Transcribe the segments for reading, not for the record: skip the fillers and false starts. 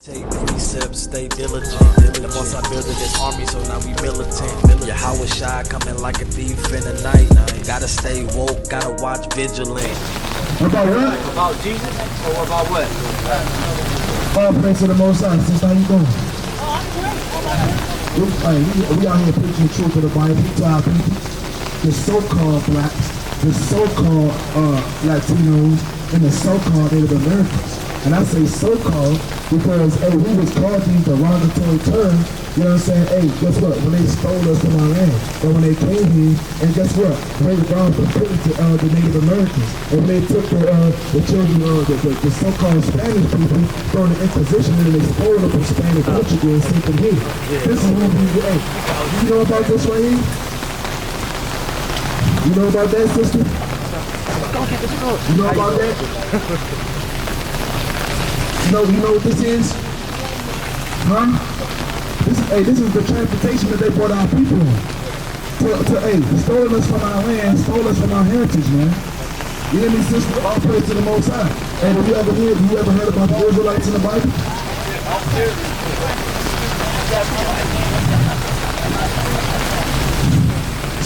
Take precepts, stay diligent. The most I built this army, so now we militant. Yahweh Shai coming like a thief in the night. Gotta stay woke, gotta watch vigilant. About what? About Jesus or about what? All praise to the Most High. Sister, how you doing? We out here preaching the truth of the Bible to our people. The so-called blacks, the so-called Latinos, and the so-called Native Americans. And I say so-called because, hey, we was called these derogatory terms, you know what I'm saying? Hey, guess what? When they stole us from our land, or when they came here, and guess what? They gone from putting to the Native Americans. And when they took the children of the so-called Spanish people during the Inquisition, and they stole them from Spanish Portugal and sent them here. This is what we do. Hey, you know about this right here? You know about that, sister? You know about that? You know what this is? Huh? This is the transportation that they brought our people on. Stole us from our land, stole us from our heritage, man. You hear me, sister? All praise to the Most High. Hey, have you ever heard about the Israelites in the Bible?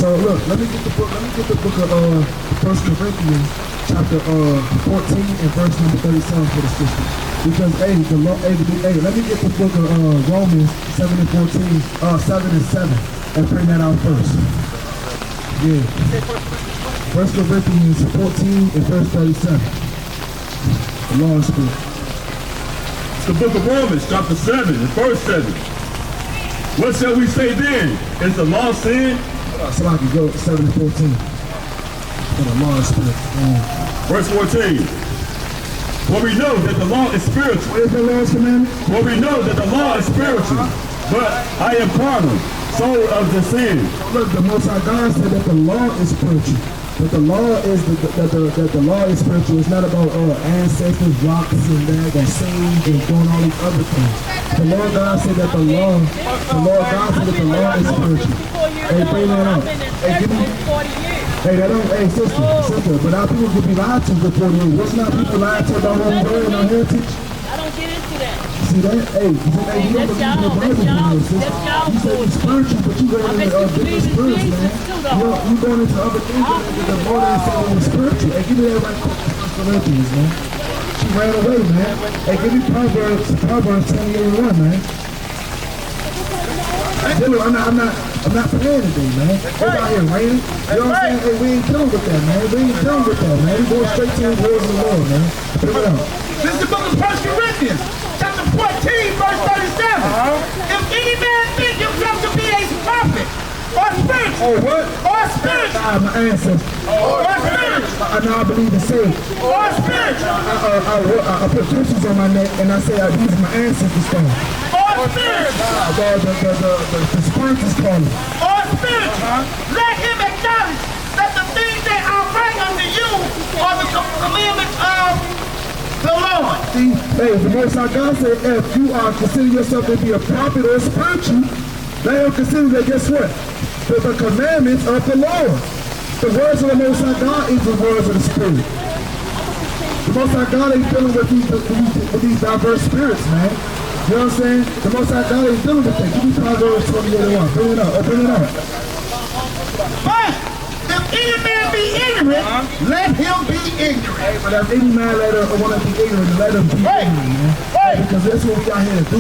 So look, let me get the book of 1 Corinthians chapter 14 and verse number 37 for the sister. Because let me get the book of Romans 7 and 14, 7 and 7, and bring that out first. Yeah. 1 Corinthians 14 and verse 37. The law and spirit. It's the book of Romans, chapter 7 and verse 7. What shall we say then? Is the law sin? So I can go 7 and 14. For the law and spirit. Verse 14. For we know that the law is spiritual. What is the law's commandment? For we know that the law is spiritual, but I am carnal, soul of the sin. Look, the Most High God said that the law is spiritual. But the law is that the law is spiritual. It's not about ancestors, rocks, and that, and sage, and doing all these other things. The Lord God said that the Lord God said that the law is spiritual. Hey, bring that out. Hey, give me. Hey, sister, but our people could be lied to for 40 years. What's not people lied to about what we learn in our heritage? I don't get into that. See that? Hey, you don't believe in the Bible, sister. You say it's spiritual, but you going into different spirits, man. You going into other things that the Lord ain't saying is spiritual. Hey, give me that right quick, 1 Corinthians, man. She ran away, man. Hey, give me Proverbs 28:1, man. I'm not playing today, man. We're out here raining. You know what I'm saying? Hey, we ain't dealing with that, man. We ain't dealing with that, man. We going straight to the words of the Lord, man. Pick it out. This is the book of 1 Corinthians, chapter 14, verse 37. If any man think himself to be a prophet, or spiritual, or what? Or spiritual. My ancestors. Or spiritual. I believe in saved. Or spiritual. I put crystals on my neck and I say these are my ancestors' stone. Or spiritual. The spirits is calling. Or spiritual. Let him acknowledge that the things that I bring unto you are the commandments of the Lord. See, hey, the Most High God said, if you are considering yourself to be a prophet or spiritual, let him consider that, guess what? The commandments of the Lord. The words of the Most High God is the words of the Spirit. The Most High God ain't dealing with these diverse spirits, man. You know what I'm saying? The Most High God ain't dealing with that. Give me Proverbs 28:1. Bring it up. Bring it up. But if any man be ignorant, let him be ignorant. Hey, but if any man want to be ignorant, let him be ignorant, man. Hey, because that's what we got here to do.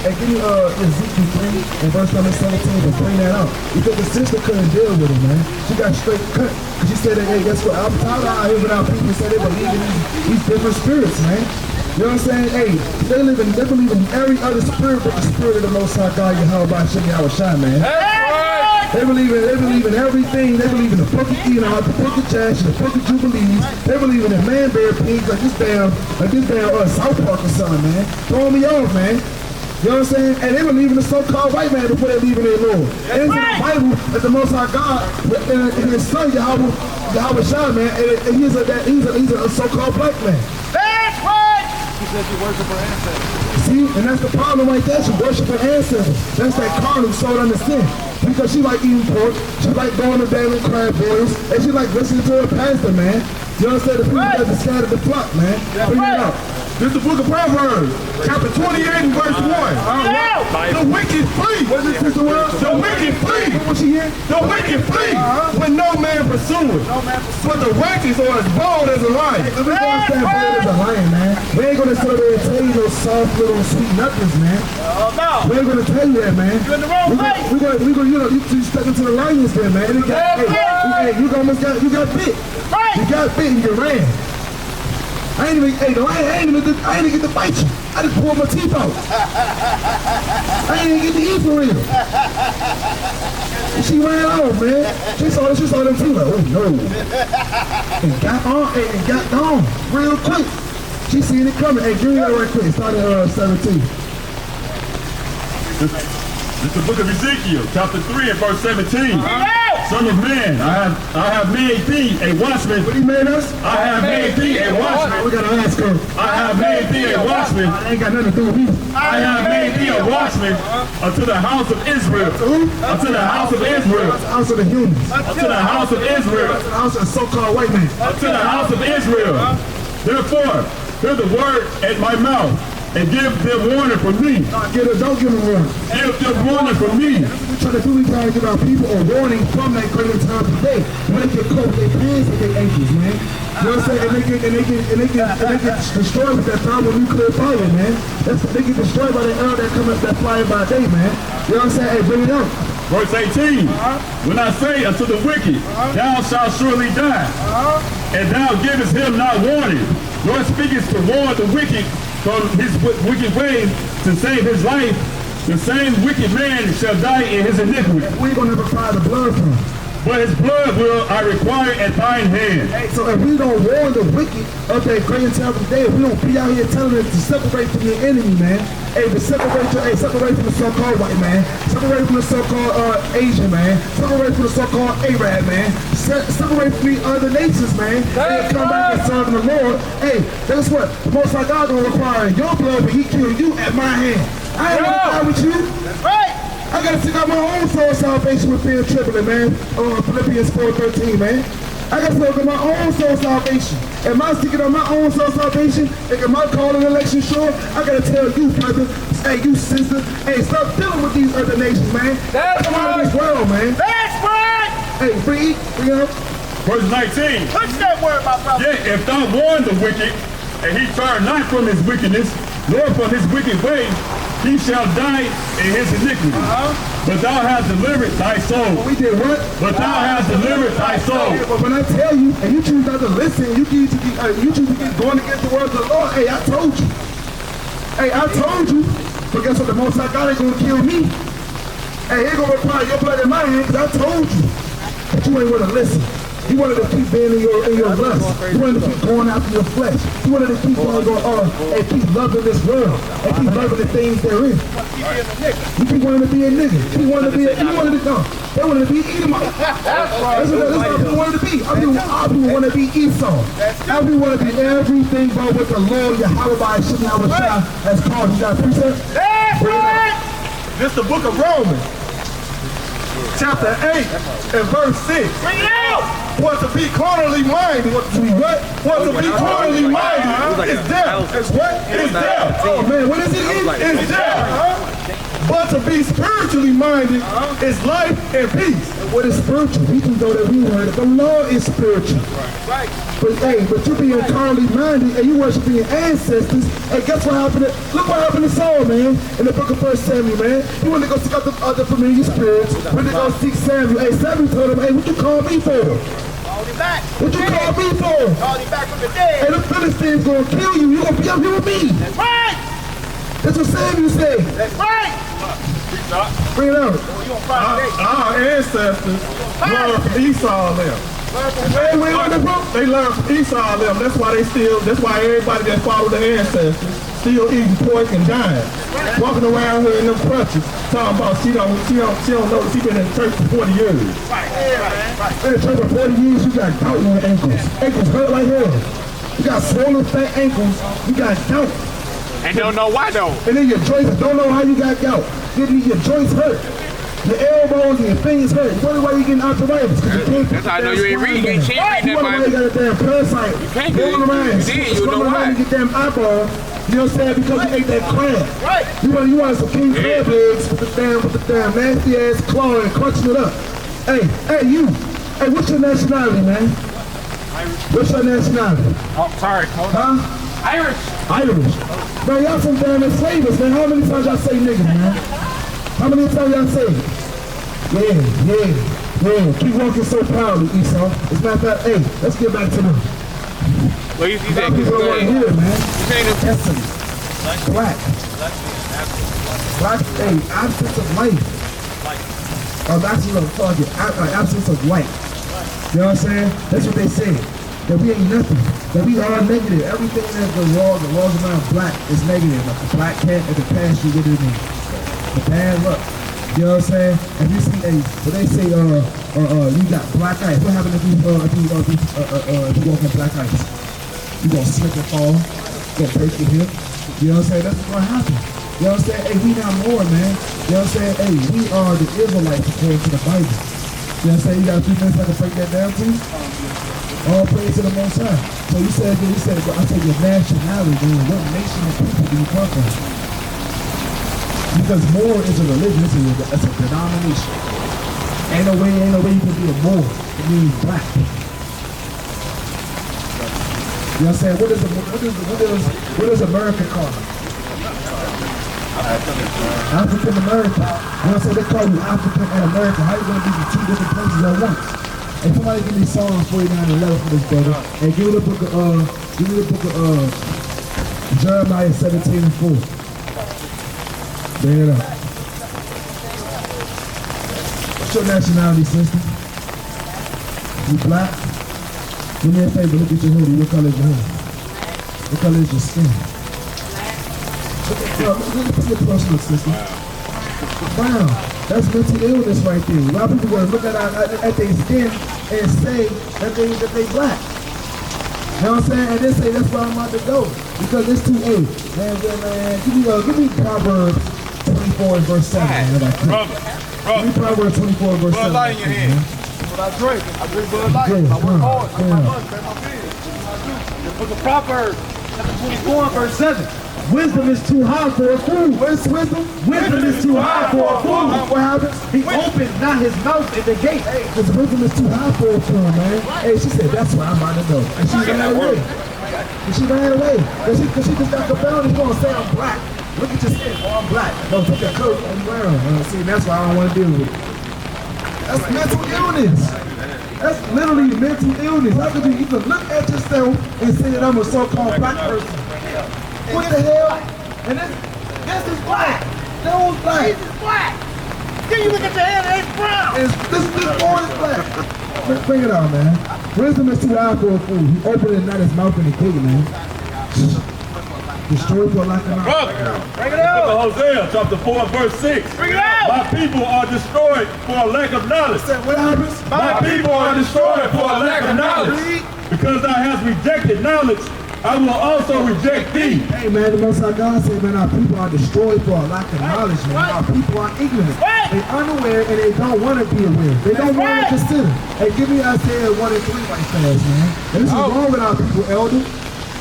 Hey, give me Ezekiel 3 and verse number 17 to bring that out. Because the sister couldn't deal with it, man. She got straight cut. Because she said that, hey, guess what? I'm tired of out here without people say they believe in these different spirits, man. You know what I'm saying? Hey, they believe in every other spirit but the spirit of the Most High God, Yahweh Shai, man. They believe in everything. They believe in the book of Enoch, the book of Jasher, the book of Jubilees. They believe in the man bear pigs like this damn South Park or something, man. Throwing me off, man. You know what I'm saying? And they believe in the so-called white man before they believe in their Lord. And it's in the Bible that the Most High God and his son Yahweh Shai, man, and he's a so-called black man. That's right. He said you worship her ancestors. See, and that's the problem right there. She worship her ancestors. That's that carnal soul under sin. Because she like eating pork, she like going to bed with crab boils, and she like listening to her pastor, man. You know what I'm saying? The people that scattered the flock, man. Bring it out. This is the book of Proverbs, chapter 28 and verse wicked flee when no man pursueth. But the righteous are as bold as a lion. We're gonna stand bold as a lion, man. We ain't gonna sit there and tell you no soft little sweet nothings, man. Oh, no. We ain't gonna tell you that, man. You're in the wrong place. We gonna, you know, you stuck into the lions there, man. You got, hey, you got bit. Right. You got bit and you ran. I ain't even get to bite you. I just pulled my teeth out. I ain't even get to eat for real. And she ran off, man. She saw them teeth like, oh no. And got gone real quick. She seen it coming. Hey, give me that right quick. Start at 17. It's the book of Ezekiel, chapter 3 and verse 17. Son of man, I have made thee a watchman. What he made us? I have made thee a watchman. We gotta ask her. I have made thee a watchman. I ain't got nothing to do with me. I have made thee a watchman unto the house of Israel. Unto the house of Israel. The house of the humans. Unto the house of Israel. The house of the so-called white man. Unto the house of Israel. Therefore, hear the word at my mouth, and give them warning from me. Don't give them warning. Give them warning from me. We try to give our people a warning from that greater time today. When they get caught with their pants and their ankles, man. You know what I'm saying? And they get destroyed with that thermonuclear fire, man. They get destroyed by the arrow that flying by day, man. You know what I'm saying? Hey, bring it up. Verse 18, when I say unto the wicked, thou shalt surely die, and thou givest him not warning, nor speakest to warn the wicked from his wicked ways to save his life, the same wicked man shall die in his iniquity. We ain't gonna require the blood from him. But his blood will I require at thine hand. Hey, so if we don't warn the wicked of that great and terrible day, if we don't be out here telling them to separate from your enemy, man. Hey, to separate from the so-called white man, separate from the so-called Asian man, separate from the so-called Arab man, separate from the other nations, man. And come back and serve the Lord. Hey, guess what? The Most High God gonna require your blood, but He killed you at my hand. I ain't gonna fight with you. That's right. I gotta take out my own soul salvation with fear and trembling, man. Philippians 4:13, man. I gotta take out my own soul salvation. Am I sticking on my own soul salvation? Am I calling election sure? I gotta tell you, brother, hey, you sister, hey, stop dealing with these other nations, man. That's Come out right. of this world, man. That's right. Hey, bring up. Verse 19, Push that word, my brother. yet if thou warn the wicked, and he turn not from his wickedness, nor from his wicked ways, he shall die in his iniquity. But thou hast delivered thy soul. We did what? But thou hast delivered thy soul. But when I tell you, and you choose not to listen, you choose to get going against the words of the Lord, hey, I told you. Hey, I told you. But guess what? The Most High God ain't gonna kill me. Hey, he ain't gonna require your blood in my hand, because I told you. But you ain't wanna listen. You wanted to keep being in your lust. You wanted to keep going after your flesh. You wanted to keep going and keep loving this world and keep loving the things therein. You keep wanting to be a nigga. You wanted to be They wanted to be Edomite. That's what people wanted to be. Our people want to be Esau. Our people want to be everything but what the Lord Yahweh by Shimon Abishai has called. You got a precept? That's right. This is the book of Romans, chapter 8 and verse 6. Bring it out. For to be carnally minded, For to be carnally minded is death. It's what? It's death. Oh man, what is it again? It's death. But to be spiritually minded is life and peace. What is spiritual? We can know that we heard it. The law is spiritual. Right. But you being carnally minded and you worshiping your ancestors, and guess what happened? Look what happened to Saul, man, in the book of 1 Samuel, man. He wanted to go seek out the other familiar spirits. When they go seek Samuel, hey, Samuel told him, hey, what you call me for? Call him back. What you call me for? Call him back from the dead. Hey, the Philistines gonna kill you. You gonna be up here with me. That's right. That's what Samuel said. That's right. Bring it out. You on Friday. Our ancestors learned from Esau and them. They learned from Esau and them. That's why everybody that followed the ancestors still eating pork and dying. Walking around here in them crutches, talking about she don't know she been in church for 40 years. Right. Right. In the church for 40 years, you got gout in your ankles. Ankles hurt like hell. You got swollen fat ankles. You got gout. And don't know why though. And then your joints don't know how you got gout. Your joints hurt. Your elbows and your fingers hurt. You wonder why you getting arthritis. That's how I know you ain't reading. You ain't reading You that wonder why you Bible. got a damn parasite. You can't going do it. around. You did, you know why. You get damn eyeball. You know what I'm saying? Because you ate that crab. Right. You want some king crab legs with the damn nasty ass claw and crunching it up. Hey, you. Hey, what's your nationality, man? What's your nationality? Oh, sorry. Hold on. Huh? Irish. Man, y'all from down in flavors, man. How many times y'all say nigga, man? How many times y'all say it? Yeah. Keep walking so proudly, Esau. As a matter of fact, hey, let's get back to them. Well, you see that? People are right here, man. You Essence. Black. Black, hey, absence of life. Absence of target. Absence of white. You know what I'm saying? That's what they say. That we ain't nothing. That we are negative. Everything that's the laws around black is negative. Like the black cat and the past, you get it in. The bad luck. You know what I'm saying? If you see when they say you got black ice, what happens if you walk on black ice? You gonna slip and fall, gonna break your hip. You know what I'm saying? That's what's gonna happen. You know what I'm saying? Hey, we not more, man. You know what I'm saying? Hey, we are the Israelites according to the Bible. You know what I'm saying? You got a few minutes I can break that down to you? All praise to the Most High. So you said, I said your nationality, man. What nation of people do you come from? Because more is a religion, it's a denomination. Ain't no way you can be a Moor. It means black. You know what I'm saying? What is America called? African American. You know what I'm saying? They call you African and American. How you gonna be from two different places at once? Hey, somebody give me Psalm 49:11 for this brother. And give me the book of Jeremiah 17:4. Bring it up. What's your nationality, sister? You black? Do me a favor, look at your hoodie. What color is your hoodie? What color is your skin? Look at your personal, sister. Brown. That's mental illness right there. A lot of people look at their skin and say that they black. You know what I'm saying? And they say that's where I'm about to go. Because it's too old. Man, give me Proverbs 24 and verse 7. Brother. Give me Proverbs 24 and verse 7. Bud Light in your hand. That's what I drink. I drink Bud Light. I work hard. I my lunch, pay my bills. The book of Proverbs, chapter 24 and verse 7. Wisdom is too high for a fool. Where's wisdom? Wisdom is too high for a fool. What happens? He opened not his mouth at the gate. Hey, because wisdom is too high for a fool, man. Hey, she said, that's why I'm about to go. And she ran away. Because she just got compelled. She's going to say I'm black. Look at your skin. Oh, I'm black. No, take that coat and wear them. See, that's why I don't want to deal with it. That's mental illness. That's literally mental illness. How could you even look at yourself and say that I'm a so-called black person? What the hell? And this is black. That was black. This is black. Then you look at your hand and it's brown. This boy is black. Bring it on, man. Wisdom is too high for a fool. He opened it, not his mouth in the gate, man. Destroy for lack of knowledge. Bring it out. Book of Hosea, chapter 4, verse 6. Bring it out. My people are destroyed for a lack of knowledge. What happens? My people are destroyed for a lack of knowledge. Because thou hast rejected knowledge, I will also reject thee. Hey, man, the Most High God said, man, our people are destroyed for a lack of knowledge, man. Our people are ignorant. They're unaware and they don't want to be aware. They don't want to consider. Hey, give me Isaiah 1 and 3 right fast, man. And this is wrong with our people, Elder.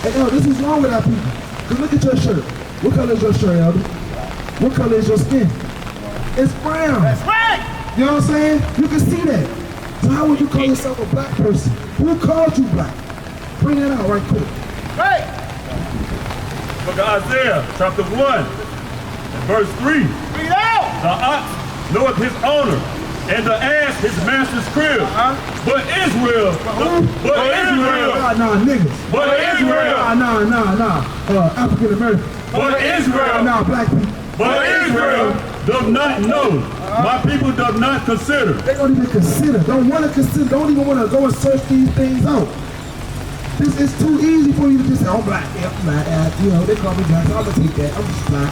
Hey, Elder, this is wrong with our people. Because look at your shirt. What color is your shirt, Elder? What color is your skin? It's brown. That's right. You know what I'm saying? You can see that. So how would you call yourself a black person? Who called you black? Bring that out right quick. Right. Book of Isaiah, chapter 1, and verse 3. Bring it out. The ox knoweth his owner, and the ass his master's crib. But Israel, niggas. But Israel, African American. But Israel, black people. But Israel does not know. My people does not consider. They don't even consider. Don't want to consider. Don't even want to go and search these things out. This is too easy for you to just say, I'm black. Yeah, I'm black. You know, they call me black. So I'm going to take that. I'm just black.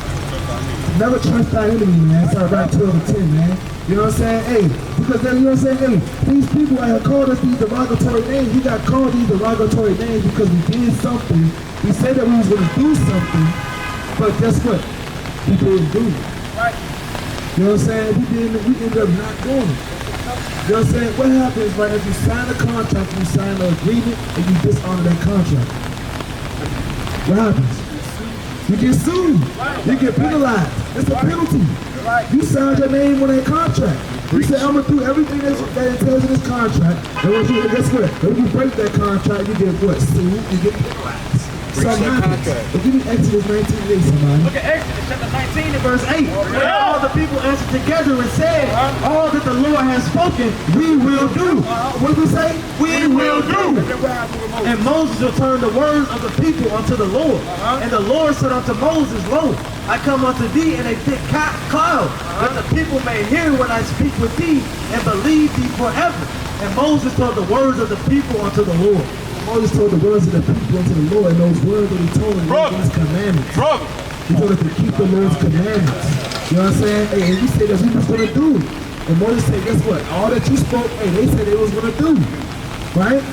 Never trust our enemy, man. Sorry, about 12 and 10, man. You know what I'm saying? Hey, because then, you know what I'm saying? Hey, these people have called us these derogatory names. We got called these derogatory names because we did something. We said that we was going to do something, but guess what? We didn't do it. Right. You know what I'm saying? We ended up not doing it. You know what I'm saying? What happens, right, if you sign a contract, you sign an agreement, and you dishonor that contract? What happens? You get sued. You get penalized. It's a penalty. You signed your name on that contract. He said, I'm going to do everything that it tells in this contract. And once you, guess what? When you break that contract, you get what? Sued, you get penalized. Something happens. But give me Exodus 19:8, somebody. Look at Exodus chapter 19 and verse 8. When all the people answered together and said, all that the Lord has spoken, we will do. What did we say? We will do. And Moses returned the words of the people unto the Lord. And the Lord said unto Moses, Lo, I come unto thee in a thick cloud, that the people may hear when I speak with thee, and believe thee forever. And Moses told the words of the people unto the Lord. Moses told the words of the people unto the Lord, and those words that he told them were his commandments. He told us to keep the Lord's commandments. You know what I'm saying? Hey, and we said that we was going to do. And Moses said, guess what? All that you spoke, hey, they said they was going to do. Right?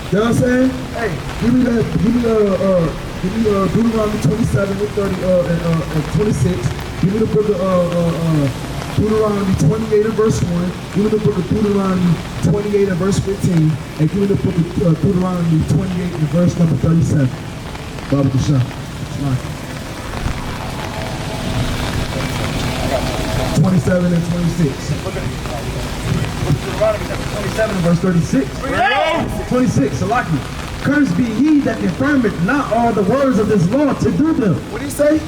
You know what I'm saying? Hey, give me Deuteronomy 27 and 30 and 26. Give me the book of Deuteronomy 28 and verse 1. Give me the book of Deuteronomy 28 and verse 15. And give me the book of Deuteronomy 28 and verse number 37. Baba Deshaun. 27 and 26. Deuteronomy chapter 27 and verse 36. 26, Salaki. Cursed be he that confirmeth not all the words of this law to do them. What did he say?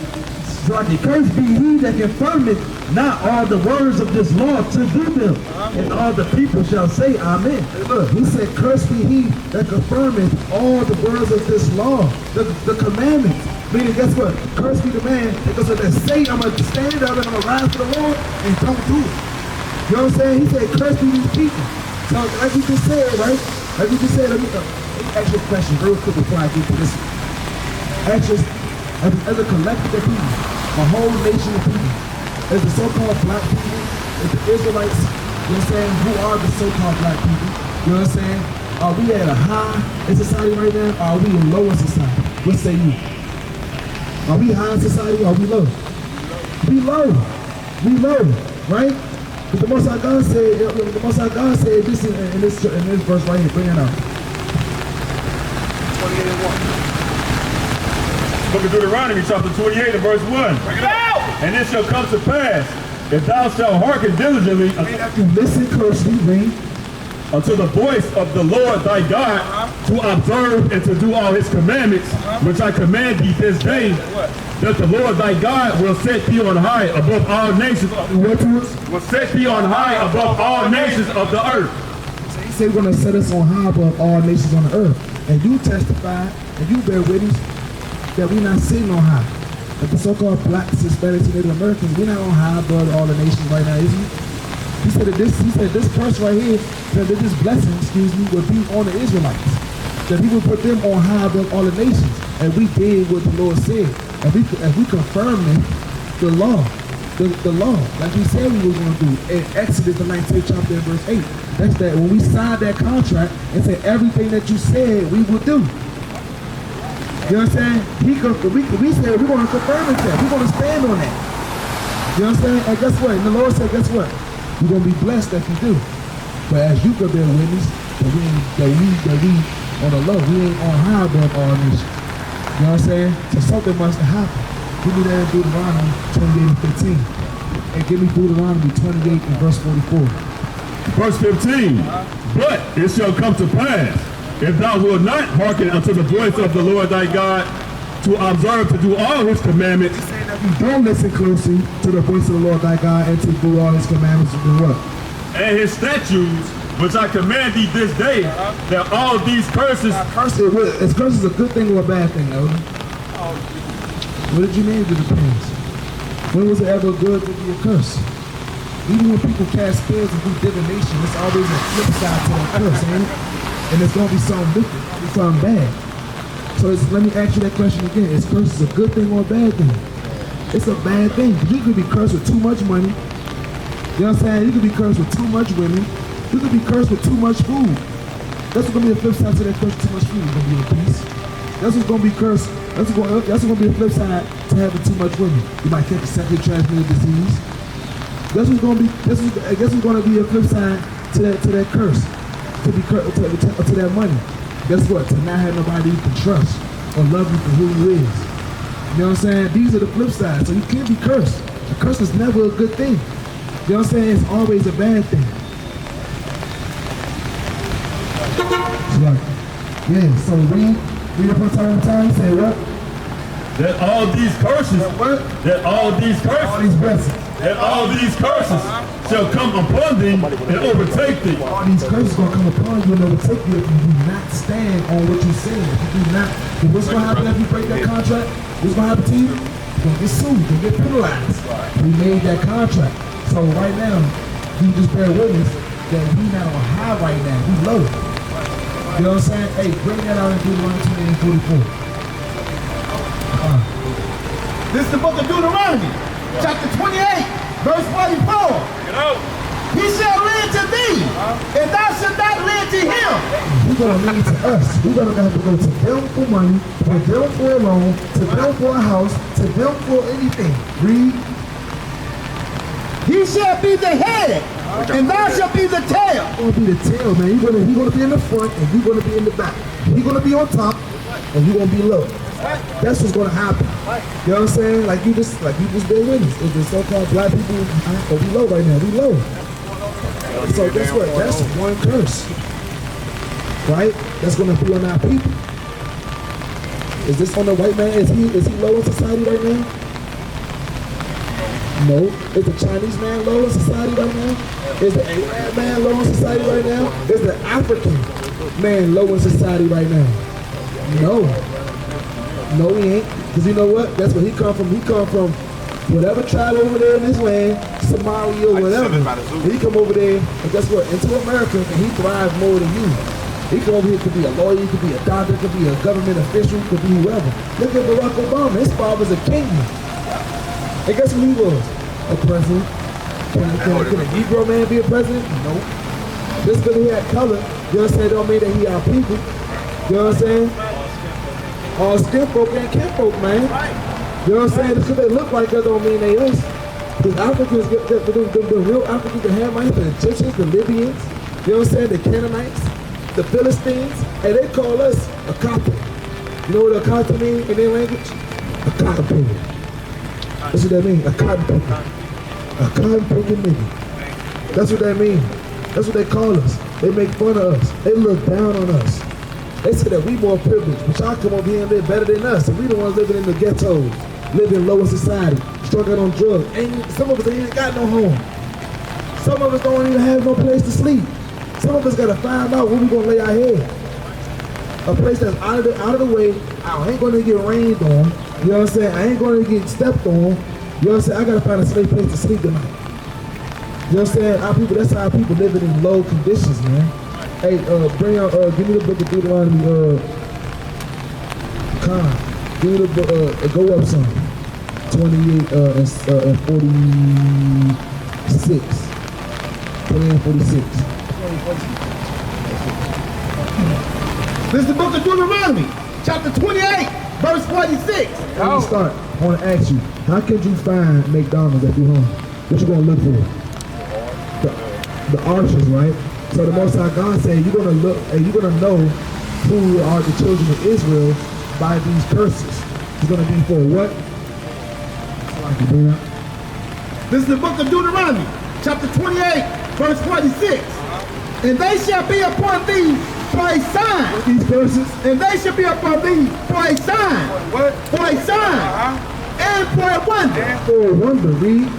Cursed be he that confirmeth not all the words of this law to do them. And all the people shall say, Amen. Hey, look, he said, cursed be he that confirmeth all the words of this law, the commandments. Meaning, guess what? Cursed be the man that goes to say, I'm going to stand up and I'm going to rise for the Lord and don't do it. You know what I'm saying? He said, cursed be these people. So, like we just said, right? Like we just said, let me ask you a question real quick before I get to this. Ask you, as a collective of people, a whole nation of people, as the so-called black people, as the Israelites, you know what I'm saying? Who are the so-called black people? You know what I'm saying? Are we at a high in society right now? Or are we in lower society? What say you? Are we high in society or are we low? We low. We low, right? But the Most High God said this in this verse right here. Bring it out. 28 and 1. Book of Deuteronomy chapter 28 and verse 1. Bring it out! And it shall come to pass, if thou shalt hearken diligently If you listen closely, read. unto the voice of the Lord thy God, to observe and to do all his commandments, which I command thee this day, that the Lord thy God will set thee on high above all nations. Will set thee on high above all nations of the earth. So he said he's going to set us on high above all nations on the earth. And you testify, and you bear witness, that we're not sitting on high. Like the so-called blacks, Hispanics, and Native Americans, we're not on high above all the nations right now, is he? He said this curse right here, that this blessing, will be on the Israelites. That he will put them on high above all the nations. And we did what the Lord said. And we confirmed the law. The law, like we said we were going to do. In Exodus, the 19th chapter, and verse 8. That's that when we signed that contract and said everything that you said we will do. You know what I'm saying? We said we're going to confirm it. We're going to stand on that. You know what I'm saying? And guess what? And the Lord said, guess what? You're going to be blessed if you do. But as you could bear witness, that we on the low, we ain't on high above all nations. You know what I'm saying? So something must have happened. Give me that in Deuteronomy 28 and 15. And give me Deuteronomy 28 and verse 44. Verse 15. But it shall come to pass, if thou wilt not hearken unto the voice of the Lord thy God, to observe to do all his commandments. He's saying that if you don't listen closely to the voice of the Lord thy God and to do all his commandments, you do what? And his statutes, which I command thee this day, that all these curses. Is curses a good thing or a bad thing, Elder? What did you mean? It depends. When was it ever good to be a curse? Even when people cast spells and do divination, it's always a flip side to that curse, ain't it? And it's going to be something wicked, it's going to be something bad. So let me ask you that question again. Is curses a good thing or a bad thing? It's a bad thing. You could be cursed with too much money. You know what I'm saying? You could be cursed with too much women. You could be cursed with too much food. That's what's going to be the flip side to that curse with too much food. You're going to be in peace. That's what's going to be cursed. That's what's going to be the flip side to having too much women. You might catch a sexually transmitted disease. That's what's going to be. I guess what's going to be a flip side to that curse, to that money. Guess what? To not have nobody you can trust or love you for who you is. You know what I'm saying? These are the flip sides. So you can't be cursed. A curse is never a good thing. You know what I'm saying? It's always a bad thing. It's like, yeah, so read up on time, say what? That all these curses, that all these curses, that all these curses shall come upon thee and overtake thee. All these curses gonna come upon you and overtake you if you do not stand on what you say. If you do not, what's gonna happen if you break that contract? What's gonna happen to you? You're gonna get sued, you're gonna get penalized. We made that contract. So right now, you just bear witness that we not on high right now, we low. You know what I'm saying? Hey, bring that out in Deuteronomy 28:44. This is the book of Deuteronomy, chapter 28, verse 44. He shall lend to thee, and thou shalt not lend to him. He's gonna lend to us. We're gonna have to go to them for money, to them for a loan, to them for a house, to them for anything. Read. He shall be the head, and thou shalt be the tail. He's gonna be the tail, man. He's gonna be in the front, and you're gonna be in the back. He's gonna be on top, and you're gonna be low. That's what's gonna happen. You know what I'm saying? Like you just been witness. It's the so-called black people. Oh, we low right now. We low. So guess what? That's one curse, right? That's gonna be on our people. Is this on the white man? Is he low in society right now? No. Is the Chinese man low in society right now? Is the Arab man low in society right now? Is the African man low in society right now? No. No, he ain't. Because you know what? That's where he come from. He come from whatever tribe over there in this land, Somalia or whatever. And he come over there, and guess what? Into America, and he thrives more than you. He come over here, could be a lawyer, could be a doctor, could be a government official, could be whoever. Look at Barack Obama. His father's a king. And guess who he was? A president. Can a Negro man be a president? Nope. Just because he had color, you know what I'm saying, don't mean that he our people. You know what I'm saying? All skin folk and kin folk, man. You know what I'm saying? Just because they look like that don't mean they us. Because Africans, the real Africans, the Hamites, the Egyptians, the Libyans, you know what I'm saying? The Canaanites, the Philistines, and they call us a copper. You know what a copper means in their language? A cotton picker. That's what that means, a cotton picker. A cotton picking nigga. That's what that means. That's what they call us. They make fun of us. They look down on us. They say that we more privileged, but y'all come over here and live better than us. And we the ones living in the ghettos, living lower society, struggling on drugs. And some of us ain't got no home. Some of us don't even have no place to sleep. Some of us gotta find out where we gonna lay our head. A place that's out of the way. I ain't gonna get rained on. You know what I'm saying? I ain't gonna get stepped on. You know what I'm saying? I gotta find a safe place to sleep tonight. You know what I'm saying? Our people, that's how our people living in low conditions, man. Hey, bring out, give me the book of Deuteronomy, give me the book, go up some. 28 and 46. 28 and 46. This is the book of Deuteronomy, chapter 28, verse 46. Before we start, I want to ask you, how could you find McDonald's at your home? What you gonna look for? The arches, right? So the Most High God said, you're gonna look, and you're gonna know who are the children of Israel by these curses. It's gonna be for what? This is the book of Deuteronomy, chapter 28, verse 46. And they shall be upon thee for a sign. These curses? And they shall be upon thee for a sign. What? For a sign. And for a wonder. For a wonder, read.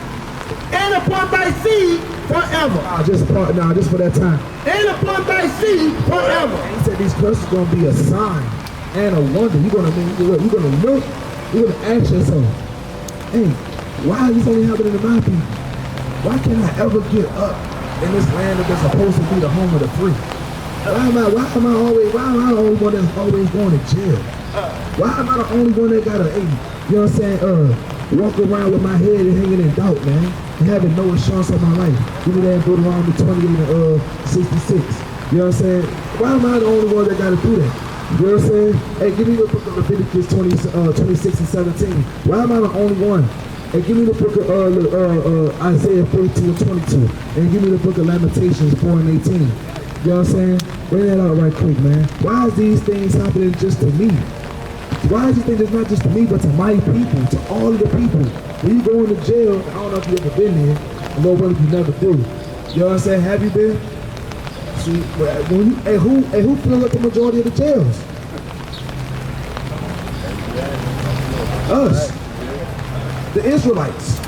And upon thy seed forever. Just for that time. And upon thy seed forever. He said these curses are gonna be a sign and a wonder. You're gonna look, you're gonna ask yourself, hey, why is this only happening to my people? Why can't I ever get up in this land that's supposed to be the home of the free? Why am I the only one that's always going to jail? Why am I the only one that gotta, you know what I'm saying, walk around with my head hanging in doubt, man, and having no assurance of my life? Give me that Deuteronomy 28 and 66. You know what I'm saying? Why am I the only one that gotta do that? You know what I'm saying? Hey, give me the book of Leviticus 26 and 17. Why am I the only one? And give me the book of Isaiah 42 and 22. And give me the book of Lamentations 4 and 18. You know what I'm saying? Bring that out right quick, man. Why is these things happening just to me? Why is these things not just to me, but to my people, to all of the people? When you go into jail, I don't know if you've ever been there, The Lord willing, you never do. You know what I'm saying? Have you been? See, who fills up the majority of the jails? Us. The Israelites.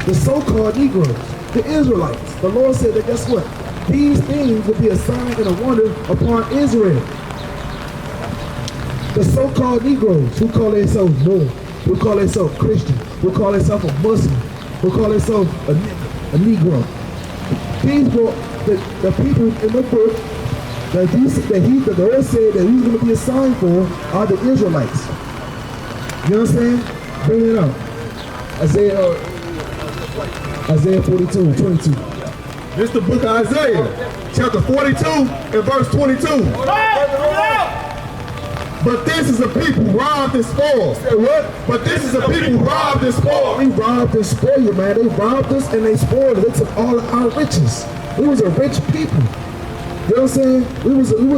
The so-called Negroes. The Israelites. The Lord said that, guess what? These things will be a sign and a wonder upon Israel. The so-called Negroes who call themselves Lord, who call themselves Christian, who call themselves a Muslim, who call themselves a Negro. These were the people in the book that the Lord said that he's going to be a sign for are the Israelites. You know what I'm saying? Bring it up. Isaiah 42, 22. This is the book of Isaiah, chapter 42 and verse 22. But this is a people robbed and spoiled. Say what? But this is a people robbed and spoiled. We robbed and spoiled you, man. They robbed us and they spoiled us. They took all of our riches. We was a rich people. You know what I'm saying? We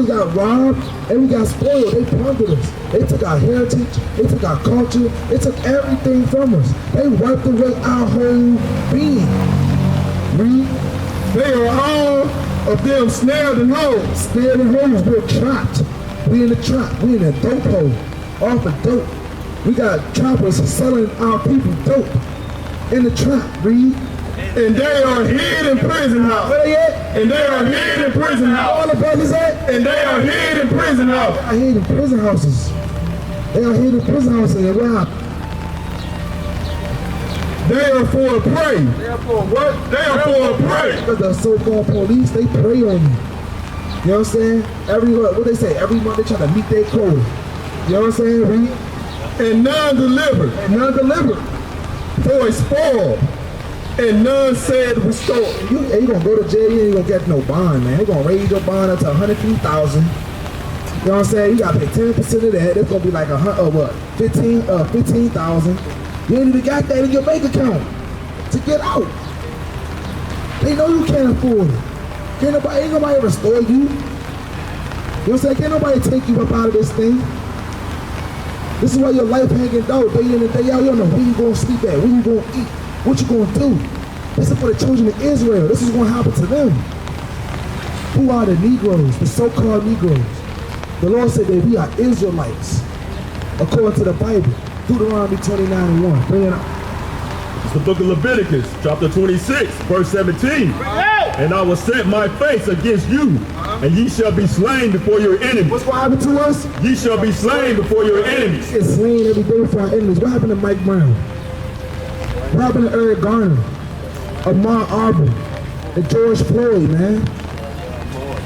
got robbed and we got spoiled. They plundered us. They took our heritage. They took our culture. They took everything from us. They wiped away our whole being. Read. They are all of them snared and holes. Snared and holes. We're trapped. We in the trap. We in a dope hole. Off of dope. We got trappers selling our people dope. In the trap. Read. And they are hid in prison house. Where they at? And they are hid in prison house. All the brothers at? And they are hid in prison house. They are hid in prison houses. They are hid in prison houses and robbed. They are for a prey. They are for what? They are for a prey. Because the so-called police, they prey on you. You know what I'm saying? What they say? Every month they try to meet their quota. You know what I'm saying? Read. And none delivered. And none delivered. For a spoil. And none said restore. You gonna go to jail, you ain't gonna get no bond, man. They gonna raise your bond up to $150,000. You know what I'm saying? You gotta pay 10% of that. It's gonna be like $15,000. You ain't even got that in your bank account to get out. They know you can't afford it. Ain't nobody restore you. You know what I'm saying? Can't nobody take you up out of this thing. This is why your life hanging out day in and day out. You don't know where you gonna sleep at, where you gonna eat. What you gonna do? This is for the children of Israel. This is gonna happen to them. Who are the Negroes, the so-called Negroes? The Lord said that we are Israelites, according to the Bible. Deuteronomy 29:1. Bring it up. It's the book of Leviticus, chapter 26, verse 17. And I will set my face against you, and ye shall be slain before your enemies. What's gonna happen to us? Ye shall be slain before your enemies. We get slain every day for our enemies. What happened to Mike Brown? What happened to Eric Garner, Ahmaud Arbery, and George Floyd, man?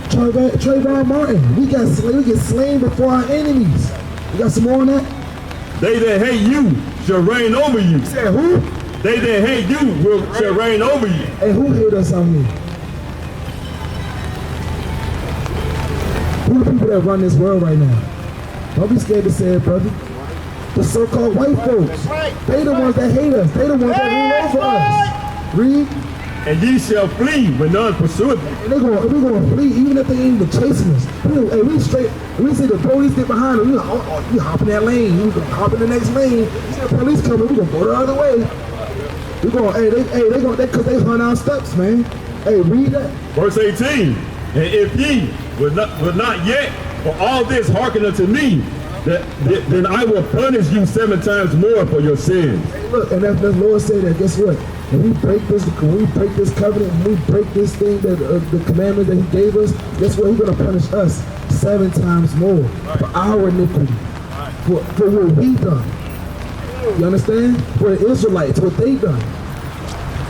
Trayvon Martin. We get slain before our enemies. You got some more on that? They that hate you shall reign over you. You said who? They that hate you shall reign over you. Hey, who hate us out here? Who are the people that run this world right now? Don't be scared to say it, brother. The so-called white folks. They the ones that hate us. They the ones that rule over us. Read. And ye shall flee when none pursueth you. And we're gonna flee even if they ain't even chasing us. We see the police get behind us. We hop in that lane. We gonna hop in the next lane. We see the police coming. We gonna go the other way. We gonna, cause they hunt our steps, man. Hey, read that. Verse 18. And if ye will not yet for all this hearken unto me, then I will punish you 7 times more for your sins. Hey, look, and the Lord said that, guess what? When we break this covenant, when we break this thing, the commandment that he gave us, guess what? He's going to punish us 7 times more for our iniquity, for what we done. You understand? For the Israelites, what they done.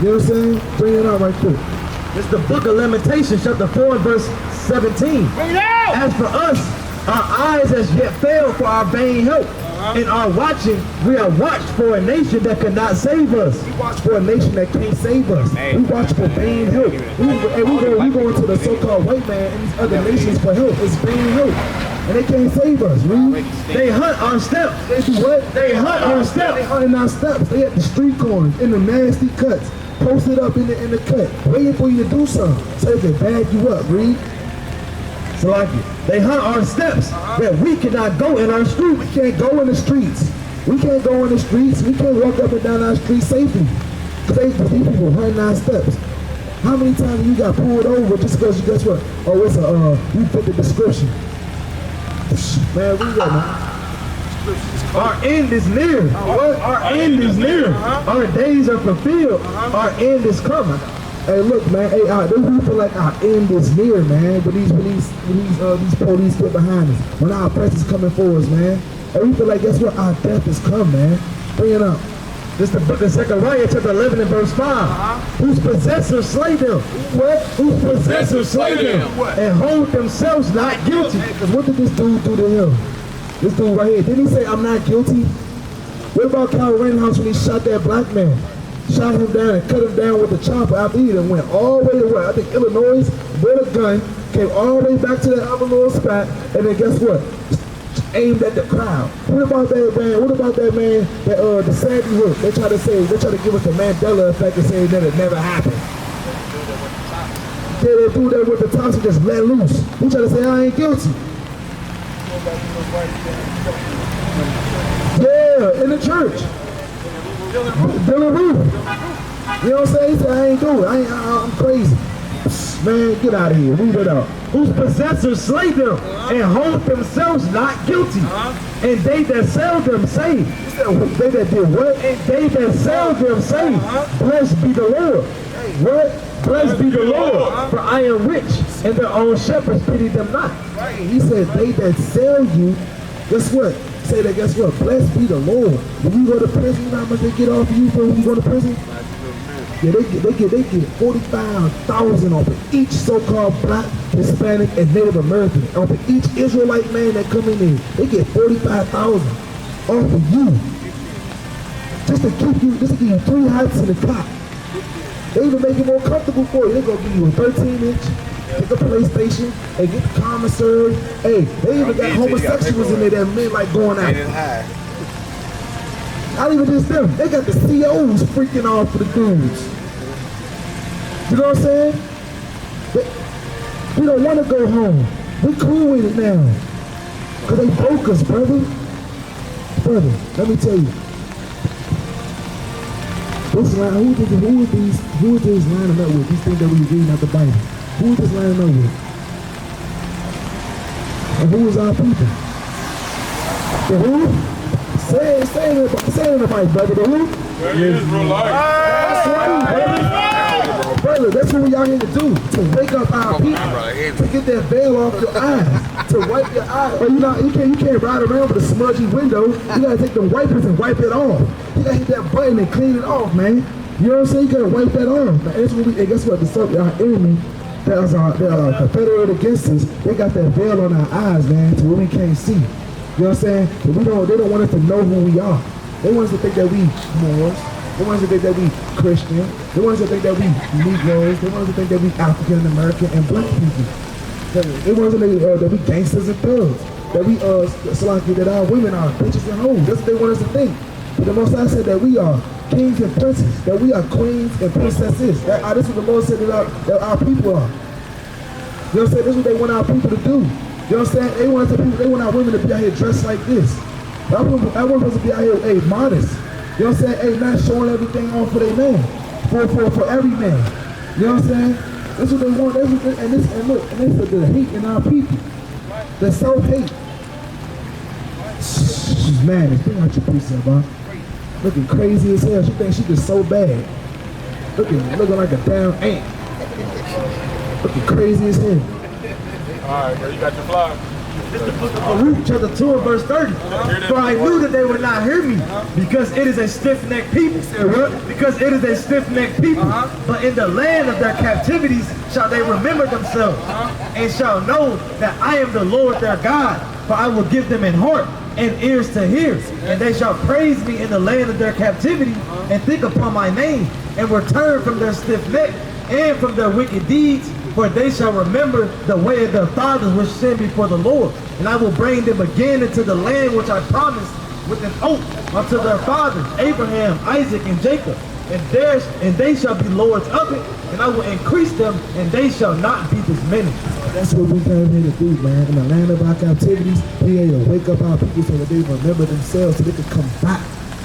You know what I'm saying? Bring it out right quick. It's the book of Lamentations, chapter 4, verse 17. As for us, our eyes has yet failed for our vain help. In our watching, we are watched for a nation that cannot save us. We watch for a nation that can't save us. We watch for vain help. We go into the so-called white man and these other nations for help. It's vain help. And they can't save us, man. They hunt our steps. They do what? They hunt our steps. They hunting our steps. They at the street corners, in the nasty cuts, posted up in the cut, waiting for you to do something so they can bag you up, read. So like they hunt our steps that we cannot go in our street. We can't go in the streets. We can't go in the streets. We can't walk up and down our streets safely. These people run 9 steps. How many times you got pulled over just because you guess what? Oh, it's you fit the description. Man, read that, man. Our end is near. Our end is near. Our days are fulfilled. Our end is coming. Hey, look, man. Hey, they feel like our end is near, man. But these police get behind us. When our oppressors coming for us, man. And we feel like, guess what? Our death is come, man. Bring it up. This is the book of Zechariah, chapter 11 and verse 5. Whose possessors slay them. What? Whose possessors slay them. And hold themselves not guilty. Because what did this dude do to him? This dude right here. Didn't he say, I'm not guilty? What about Kyle Rittenhouse when he shot that black man? Shot him down and cut him down with a chopper after he done went all the way to what? I think Illinois, with a gun, came all the way back to that other little spot, and then guess what? Aimed at the crowd. What about that man? What about that man? The Sandy Hook. They try to give us the Mandela effect and say that it never happened. Yeah, they do that with the Thompson, just let loose. He try to say I ain't guilty. Yeah, in the church. Dylan Roof. You know what I'm saying? He said I ain't doing it. I'm crazy. Man, get out of here. Read it out. Whose possessors slay them and hold themselves not guilty. And they that sell them say. They that did what? And they that sell them say, blessed be the Lord. What? Blessed be the Lord, for I am rich, and their own shepherds pity them not. Right. He said, they that sell you, guess what? Say that, guess what? Blessed be the Lord. When you go to prison, you know how much they get off of you for when you go to prison? Yeah, they get 45,000 off of each so-called black, Hispanic, and Native American. Off of each Israelite man that come in there. They get 45,000 off of you. Just to give you 3 hats in the cot. They even make it more comfortable for you. They're going to give you a 13-inch, get the PlayStation, and get the commissary. Hey, they even got homosexuals in there that men like going out. Not even just them. They got the COs freaking off for the dudes. You know what I'm saying? We don't want to go home. We cool with it now. Because they broke us, brother. Brother, let me tell you. This line, who is these lining up with? These things that we reading out the Bible. Who is this lining up with? And who is our people? The who? Say it in the mic, brother. The who? Israelites. That's right, brother. Brother, that's what we out here to do. To wake up our people. To get that veil off your eyes. To wipe your eyes. But you can't ride around with a smudgy window. You gotta take the wipers and wipe it off. You gotta hit that button and clean it off, man. You know what I'm saying? You gotta wipe that off. Man, that's what and guess what? Our enemy that was confederate against us, they got that veil on our eyes, man, to where we can't see. You know what I'm saying? But they don't want us to know who we are. They want us to think that we Moors. They want us to think that we Christian. They want us to think that we Negroes. They want us to think that we African American and black people. They want us to think that we gangsters and thugs. That we that our women are bitches and hoes. That's what they want us to think. But the Most High said that we are kings and princes. That we are queens and princesses. This is what the Lord said that our people are. You know what I'm saying? This is what they want our people to do. You know what I'm saying? They want our women to be out here dressed like this. I want us to be out here, modest. You know what I'm saying? Hey, not showing everything off for their man. For every man. You know what I'm saying? That's what they want. And look, and they said the hate in our people. The self-hate. She's mad. Bring out your precept, bro. Looking crazy as hell. She thinks she's just so bad. Looking like a damn ant. Looking crazy as hell. All right, bro, you got your flag. This is the book of Baruch, chapter 2 and verse 30. For I knew that they would not hear me, because it is a stiff-necked people. Because it is a stiff-necked people. But in the land of their captivities shall they remember themselves, and shall know that I am the Lord their God. For I will give them an heart and ears to hear, and they shall praise me in the land of their captivity, and think upon my name, and return from their stiff neck and from their wicked deeds. For they shall remember the way of their fathers which sinned before the Lord. And I will bring them again into the land which I promised with an oath unto their fathers, Abraham, Isaac, and Jacob. And they shall be lords of it, and I will increase them, and they shall not be diminished. That's what we came here to do, man. In the land of our captivities, we had to wake up our people so that they remember themselves, so they could come back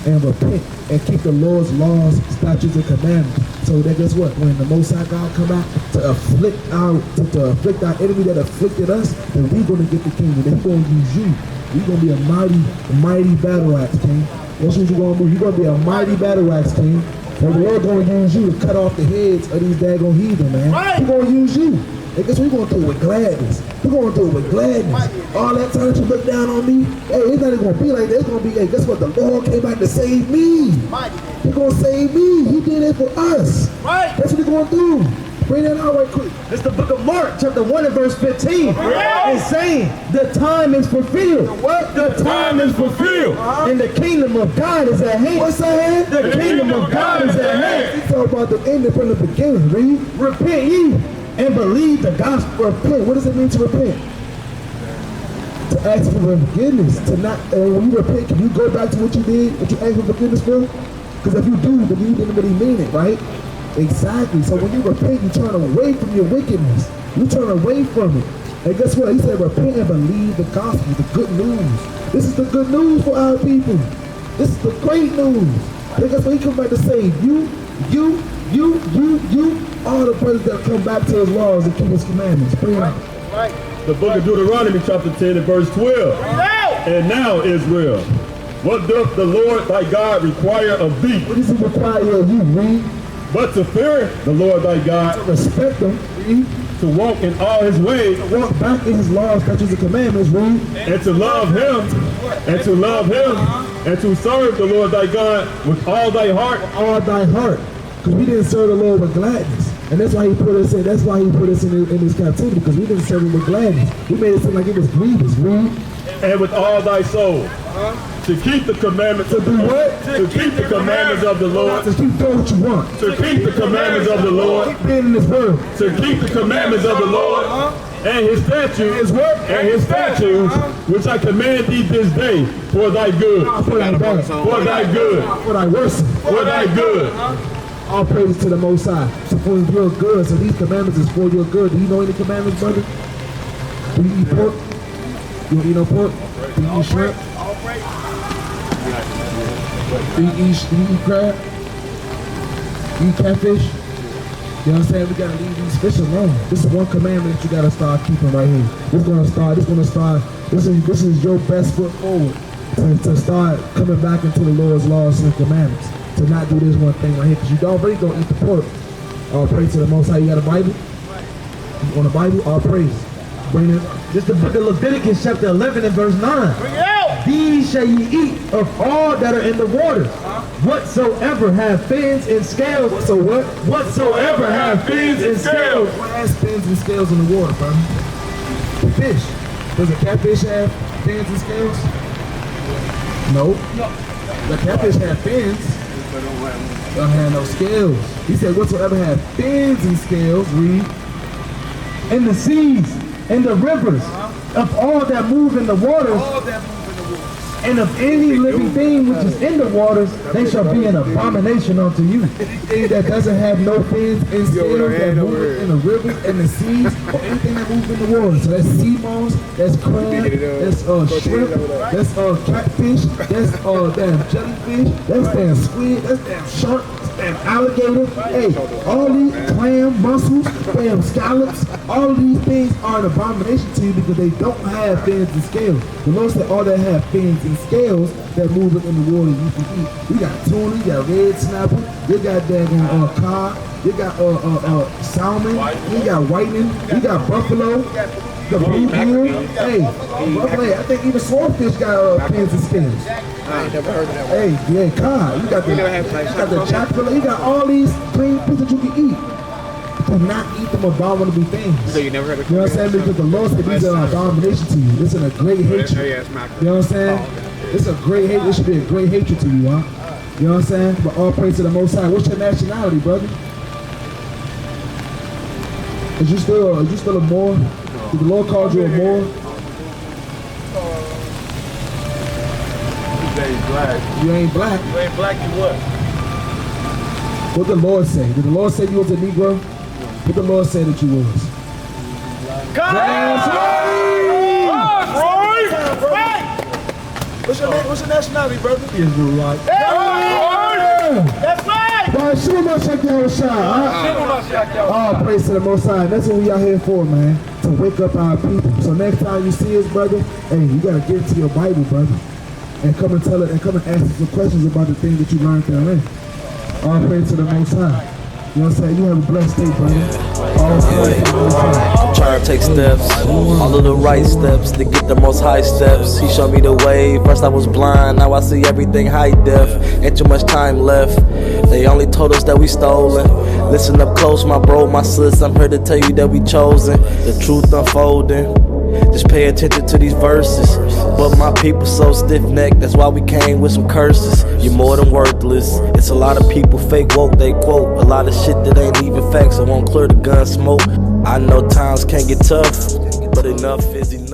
and repent and keep the Lord's laws, statutes, and commandments. So that guess what? When the Most High God come out to afflict our enemy that afflicted us, then we're gonna get the kingdom. Then He's gonna use you. You're gonna be a mighty battle axe, King. That's what you're gonna do. You're gonna be a mighty battle axe, King. And the Lord gonna use you to cut off the heads of these daggone heathen, man. Right. He's gonna use you. And guess what? We're gonna do it with gladness. We're gonna do it with gladness. All that time that you look down on me, hey, it's not even gonna be like that. It's gonna be, hey, guess what? The Lord came out to save me. He's gonna save me. He did it for us. Right. That's what He's gonna do. Bring that out right quick. It's the book of Mark, chapter 1 and verse 15. It's saying the time is fulfilled. The time is fulfilled. And the kingdom of God is at hand. What's that? The kingdom of God is at hand. He's talking about the ending from the beginning. Read. Repent ye and believe the gospel. Repent. What does it mean to repent? To ask for forgiveness. To not. When you repent, can you go back to what you did? What you asked for forgiveness for? Because if you do, then you didn't really mean it, right? Exactly. So when you repent, you turn away from your wickedness. You turn away from it. And guess what? He said, repent and believe the gospel, the good news. This is the good news for our people. This is the great news. And guess what? He comes back to save you, all the brothers that come back to His laws and keep His commandments. Bring it out. The book of Deuteronomy chapter 10 and verse 12. And now, Israel, what doth the Lord thy God require of thee? What does He require of you, read? But to fear the Lord thy God, To respect Him, read. to walk in all His ways, To walk back in His laws, statutes, and commandments, read. and to love Him, and to love Him, and to serve the Lord thy God with all thy heart. All thy heart. Because we didn't serve the Lord with gladness. And that's why He put us in. That's why He put us in this captivity. Because we didn't serve Him with gladness. We made it seem like it was grievous. Read. And with all thy soul, to keep the commandments of the Lord, to keep the commandments of the Lord, Just keep doing what you want. to keep the commandments of the Lord, Keep being in this world. to keep the commandments of the Lord, and His statutes, and His statutes, which I command thee this day for thy good, For thy better. for thy good, For thy worship. for thy good. All praise to the Most High. So for your good. So these commandments is for your good. Do you know any commandments, brother? Do you eat pork? You don't eat no pork? Do you eat shrimp? Do you eat crab? You eat catfish? You know what I'm saying? We gotta leave these fish alone. This is one commandment that you gotta start keeping right here. This is your best foot forward to start coming back into the Lord's laws and commandments. To not do this one thing right here. Because you don't really don't eat the pork. All praise to the Most High. You got a Bible? You want a Bible? All praise. Bring it up. This is the book of Leviticus, chapter 11 and verse 9. These shall ye eat of all that are in the waters, whatsoever have fins and scales. So what? Whatsoever have fins and scales. What has fins and scales in the water, bro? The fish. Does a catfish have fins and scales? No. The catfish have fins. Don't have no scales. He said, whatsoever have fins and scales, read. And the seas and the rivers of all that move in the waters, and of any living thing which is in the waters, they shall be an abomination unto you. Anything that doesn't have no fins and scales that move in the rivers and the seas, or anything that moves in the water. So that's sea moss, that's crab, that's shrimp, that's catfish, that's damn jellyfish, that's damn squid, that's damn shark, that's damn alligator. Hey, all these clam, mussels, damn scallops, all of these things are an abomination to you because they don't have fins and scales. The Lord said all that have fins and scales that move in the water you can eat. You got tuna, you got red snapper, you got daggone cod, you got salmon, you got whitening, you got buffalo, the bluegill. Hey, buffalo, I think even swordfish got fins and scales. I ain't never heard of that one. Hey, yeah, cod. You got the jack fillet. You got all these clean fish that you can eat. Do not eat them abominable things. So you never heard of You know what I'm saying? Because the Lord said these are an abomination to you. This is a great hatred. You know what I'm saying? It's a great hate. This should be a great hatred to you, huh? You know what I'm saying? But all praise to the Most High. What's your nationality, brother? Is you still a Moor? Did the Lord call you a Moor? You ain't black. You ain't black, you what? What the Lord say? Did the Lord say you was a Negro? What the Lord say that you was? What's your nationality, brother? Israelite. That's right. God, shoot my check your shine. Oh, praise to the Most High. That's what we out here for, man. To wake up our people. So next time you see us, brother, hey, you gotta get into your Bible, brother, and come and tell it, and come and ask us some questions about the things that you learned therein. All praise to the Most High. You know what I'm saying? You have a blessed day, brother. All praise to the Most High. I'm trying to take steps, all of the right steps to get the most high steps. He showed me the way. First I was blind, now I see everything high def. Ain't too much time left. They only told us that we stolen. Listen up close, my bro, my sis. I'm here to tell you that we chosen. The truth unfolding. Just pay attention to these verses. But my people so stiff-necked, that's why we came with some curses. You're more than worthless. It's a lot of people fake woke, they quote a lot of shit that ain't even facts. I won't clear the gun smoke. I know times can get tough, but enough is enough.